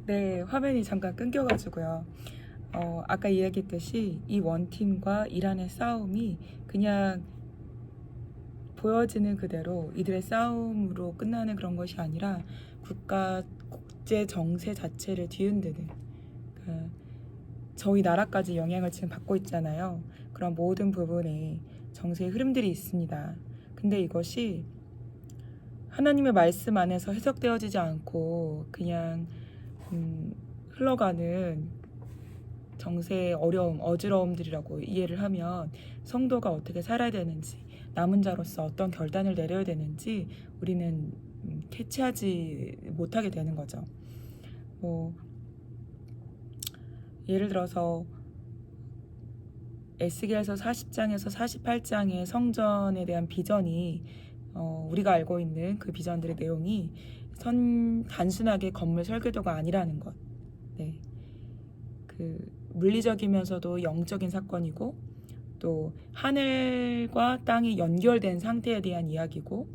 네, 화면이 잠깐 끊겨가지고요. 아까 이야기했듯이 이 원팀과 이란의 싸움이 그냥 보여지는 그대로 이들의 싸움으로 끝나는 그런 것이 아니라 국제 정세 자체를 뒤흔드는 그 저희 나라까지 영향을 지금 받고 있잖아요. 그런 모든 부분에 정세의 흐름들이 있습니다. 근데 이것이 하나님의 말씀 안에서 해석되어지지 않고 그냥 흘러가는 정세의 어려움, 어지러움들이라고 이해를 하면 성도가 어떻게 살아야 되는지, 남은 자로서 어떤 결단을 내려야 되는지 우리는 캐치하지 못하게 되는 거죠. 뭐 예를 들어서 에스겔서 40장에서 48장의 성전에 대한 비전이 우리가 알고 있는 그 비전들의 내용이 단순하게 건물 설계도가 아니라는 것. 네. 그 물리적이면서도 영적인 사건이고 또 하늘과 땅이 연결된 상태에 대한 이야기고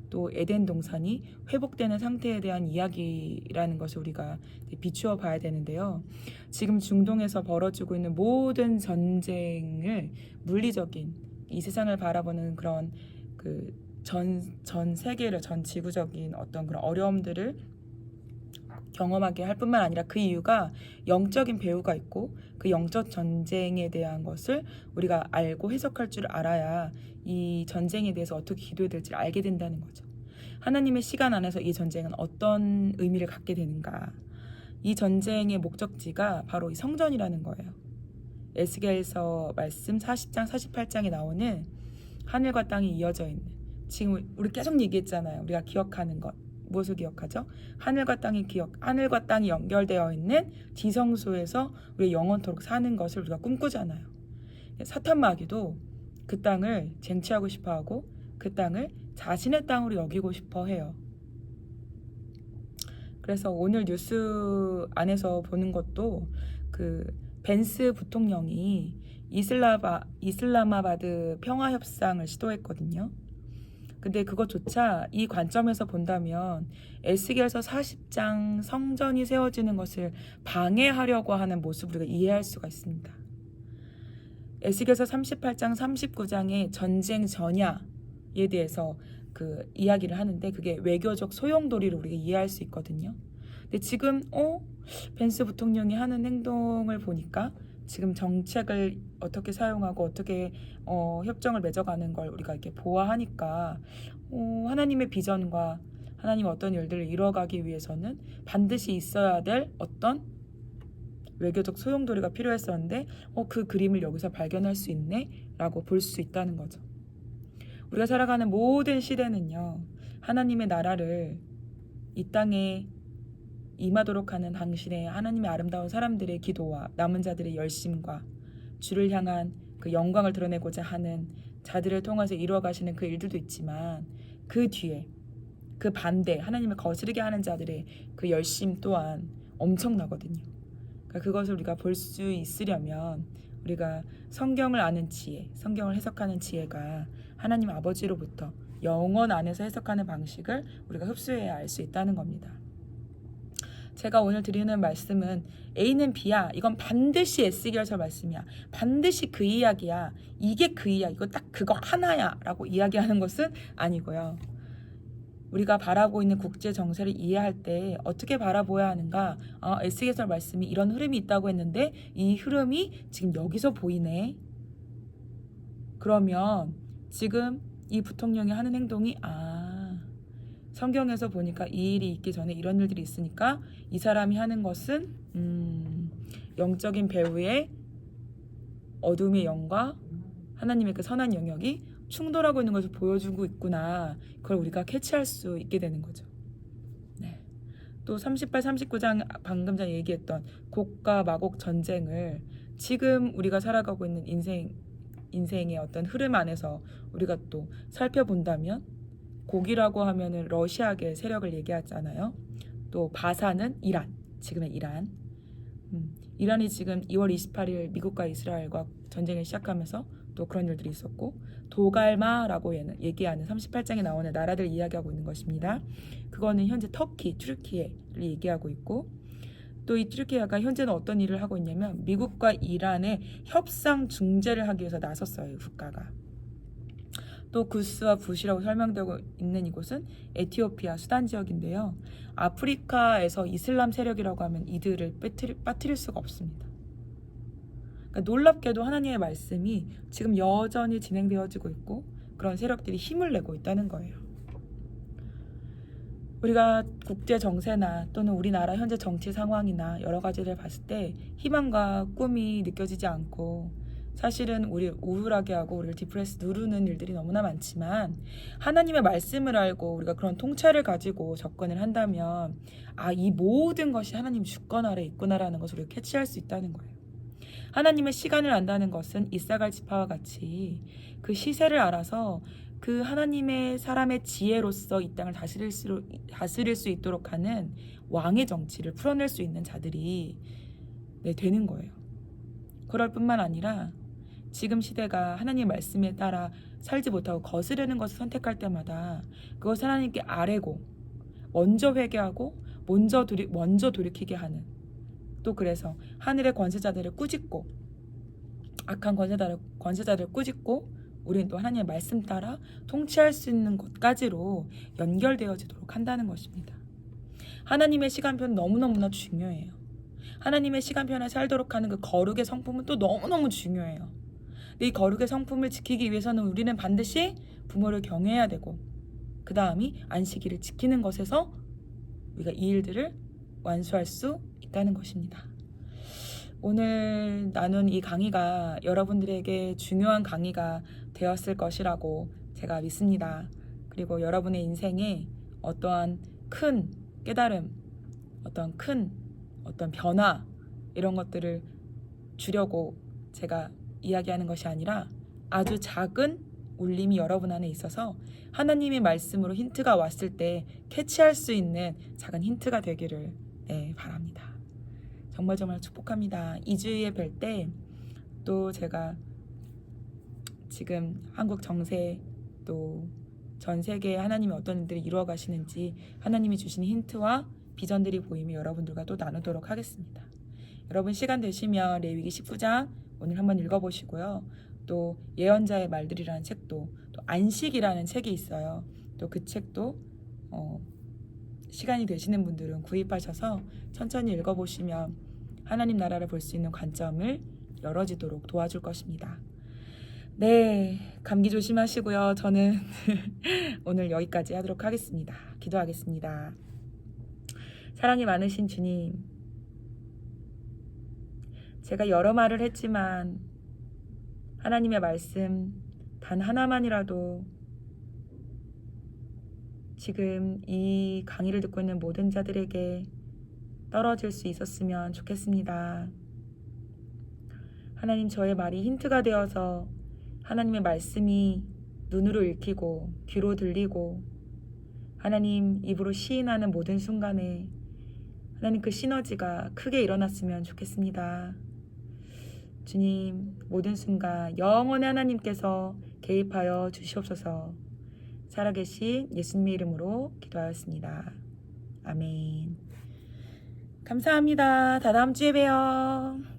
또 에덴 동산이 회복되는 상태에 대한 이야기라는 것을 우리가 비추어 봐야 되는데요. 지금 중동에서 벌어지고 있는 모든 전쟁을 물리적인 이 세상을 바라보는 그런 전 세계를 전 지구적인 어떤 그런 어려움들을 경험하게 할 뿐만 아니라 그 이유가 영적인 배후가 있고 그 영적 전쟁에 대한 것을 우리가 알고 해석할 줄 알아야 이 전쟁에 대해서 어떻게 기도해야 될지 알게 된다는 거죠. 하나님의 시간 안에서 이 전쟁은 어떤 의미를 갖게 되는가. 이 전쟁의 목적지가 바로 이 성전이라는 거예요. 에스겔서 말씀 40장 48장에 나오는 하늘과 땅이 이어져 있는, 지금 우리 계속 얘기했잖아요. 우리가 기억하는 것. 무엇을 기억하죠? 하늘과 땅이 연결되어 있는 지성소에서 우리 영원토록 사는 것을 우리가 꿈꾸잖아요. 사탄 마귀도 그 땅을 쟁취하고 싶어하고 그 땅을 자신의 땅으로 여기고 싶어 해요. 그래서 오늘 뉴스 안에서 보는 것도 그 벤스 부통령이 이슬라마바드 평화협상을 시도했거든요. 근데 그것조차 이 관점에서 본다면 에스겔서 40장 성전이 세워지는 것을 방해하려고 하는 모습을 우리가 이해할 수가 있습니다. 에스겔서 38장 39장의 전쟁 전야에 대해서 그 이야기를 하는데 그게 외교적 소용돌이를 우리가 이해할 수 있거든요. 근데 지금 벤스 부통령이 하는 행동을 보니까 지금 정책을 어떻게 사용하고 어떻게 협정을 맺어가는 걸 우리가 이렇게 보아하니까 하나님의 비전과 하나님 어떤 일들을 이뤄가기 위해서는 반드시 있어야 될 어떤 외교적 소용돌이가 필요했었는데 그 그림을 여기서 발견할 수 있네 라고 볼 수 있다는 거죠. 우리가 살아가는 모든 시대는요, 하나님의 나라를 이 땅에 임하도록 하는 당신의 하나님의 아름다운 사람들의 기도와 남은 자들의 열심과 주를 향한 그 영광을 드러내고자 하는 자들을 통해서 이루어가시는 그 일들도 있지만 그 뒤에 그 반대 하나님을 거스르게 하는 자들의 그 열심 또한 엄청나거든요. 그러니까 그것을 우리가 볼 수 있으려면 우리가 성경을 아는 지혜, 성경을 해석하는 지혜가 하나님 아버지로부터 영원 안에서 해석하는 방식을 우리가 흡수해야 알 수 있다는 겁니다. 제가 오늘 드리는 말씀은 A는 B야. 이건 반드시 에스겔서 말씀이야. 반드시 그 이야기야. 이게 그 이야기. 이거 딱 그거 하나야. 라고 이야기하는 것은 아니고요. 우리가 바라보고 있는 국제 정세를 이해할 때 어떻게 바라보아야 하는가? 에스겔서 말씀이 이런 흐름이 있다고 했는데 이 흐름이 지금 여기서 보이네. 그러면 지금 이 부통령이 하는 행동이 성경에서 보니까 이 일이 있기 전에 이런 일들이 있으니까 이 사람이 하는 것은 영적인 배후의 어둠의 영과 하나님의 그 선한 영역이 충돌하고 있는 것을 보여주고 있구나. 그걸 우리가 캐치할 수 있게 되는 거죠. 네. 또 38, 39장 방금 전에 얘기했던 곡과 마곡 전쟁을 지금 우리가 살아가고 있는 인생의 어떤 흐름 안에서 우리가 또 살펴본다면 곡이라고 하면은 러시아계 세력을 얘기하잖아요. 또 바사는 이란, 지금의 이란. 이란이 지금 2월 28일 미국과 이스라엘과 전쟁을 시작하면서 또 그런 일들이 있었고 도갈마라고 얘기하는 38장에 나오는 나라들 이야기하고 있는 것입니다. 그거는 현재 터키, 튀르키예를 얘기하고 있고 또 이 튀르키예가 현재는 어떤 일을 하고 있냐면 미국과 이란의 협상 중재를 하기 위해서 나섰어요. 이 국가가. 또 구스와 붓이라고 설명되고 있는 이곳은 에티오피아, 수단 지역인데요. 아프리카에서 이슬람 세력이라고 하면 이들을 빠뜨릴 수가 없습니다. 그러니까 놀랍게도 하나님의 말씀이 지금 여전히 진행되어지고 있고 그런 세력들이 힘을 내고 있다는 거예요. 우리가 국제 정세나 또는 우리나라 현재 정치 상황이나 여러 가지를 봤을 때 희망과 꿈이 느껴지지 않고 사실은 우리를 우울하게 하고 우리를 디프레스 누르는 일들이 너무나 많지만 하나님의 말씀을 알고 우리가 그런 통찰을 가지고 접근을 한다면 이 모든 것이 하나님 주권 아래 있구나라는 것을 우리가 캐치할 수 있다는 거예요. 하나님의 시간을 안다는 것은 이사갈 지파와 같이 그 시세를 알아서 그 하나님의 사람의 지혜로서 이 땅을 다스릴 수 있도록 하는 왕의 정치를 풀어낼 수 있는 자들이 되는 거예요. 그럴 뿐만 아니라 지금 시대가 하나님의 말씀에 따라 살지 못하고 거스르는 것을 선택할 때마다 그것을 하나님께 아뢰고 먼저 회개하고 먼저 돌이키게 하는, 또 그래서 하늘의 권세자들을 꾸짖고 악한 권세자들을 꾸짖고 우리는 또 하나님의 말씀 따라 통치할 수 있는 것까지로 연결되어지도록 한다는 것입니다. 하나님의 시간표는 너무너무나 중요해요. 하나님의 시간표에 살도록 하는 그 거룩의 성품은 또 너무너무 중요해요. 이 거룩의 성품을 지키기 위해서는 우리는 반드시 부모를 경외해야 되고 그 다음이 안식일을 지키는 것에서 우리가 이 일들을 완수할 수 있다는 것입니다. 오늘 나눈 이 강의가 여러분들에게 중요한 강의가 되었을 것이라고 제가 믿습니다. 그리고 여러분의 인생에 어떠한 큰 깨달음, 어떤 변화 이런 것들을 주려고 제가 이야기하는 것이 아니라 아주 작은 울림이 여러분 안에 있어서 하나님의 말씀으로 힌트가 왔을 때 캐치할 수 있는 작은 힌트가 되기를 바랍니다. 정말 축복합니다. 2주에 뵐 때 또 제가 지금 한국 정세 또 전 세계에 하나님이 어떤 일들을 이루어 가시는지 하나님이 주시는 힌트와 비전들이 보이면 여러분들과 또 나누도록 하겠습니다. 여러분 시간 되시면 레위기 19장 오늘 한번 읽어보시고요. 또 예언자의 말들이라는 책도, 또 안식이라는 책이 있어요. 또 그 책도 시간이 되시는 분들은 구입하셔서 천천히 읽어보시면 하나님 나라를 볼 수 있는 관점을 열어지도록 도와줄 것입니다. 네, 감기 조심하시고요. 저는 오늘 여기까지 하도록 하겠습니다. 기도하겠습니다. 사랑이 많으신 주님, 제가 여러 말을 했지만 하나님의 말씀 단 하나만이라도 지금 이 강의를 듣고 있는 모든 자들에게 떨어질 수 있었으면 좋겠습니다. 하나님, 저의 말이 힌트가 되어서 하나님의 말씀이 눈으로 읽히고 귀로 들리고 하나님 입으로 시인하는 모든 순간에 하나님 그 시너지가 크게 일어났으면 좋겠습니다. 주님, 모든 순간 영원의 하나님께서 개입하여 주시옵소서. 살아계신 예수님의 이름으로 기도하였습니다. 아멘. 감사합니다. 다음 주에 봬요.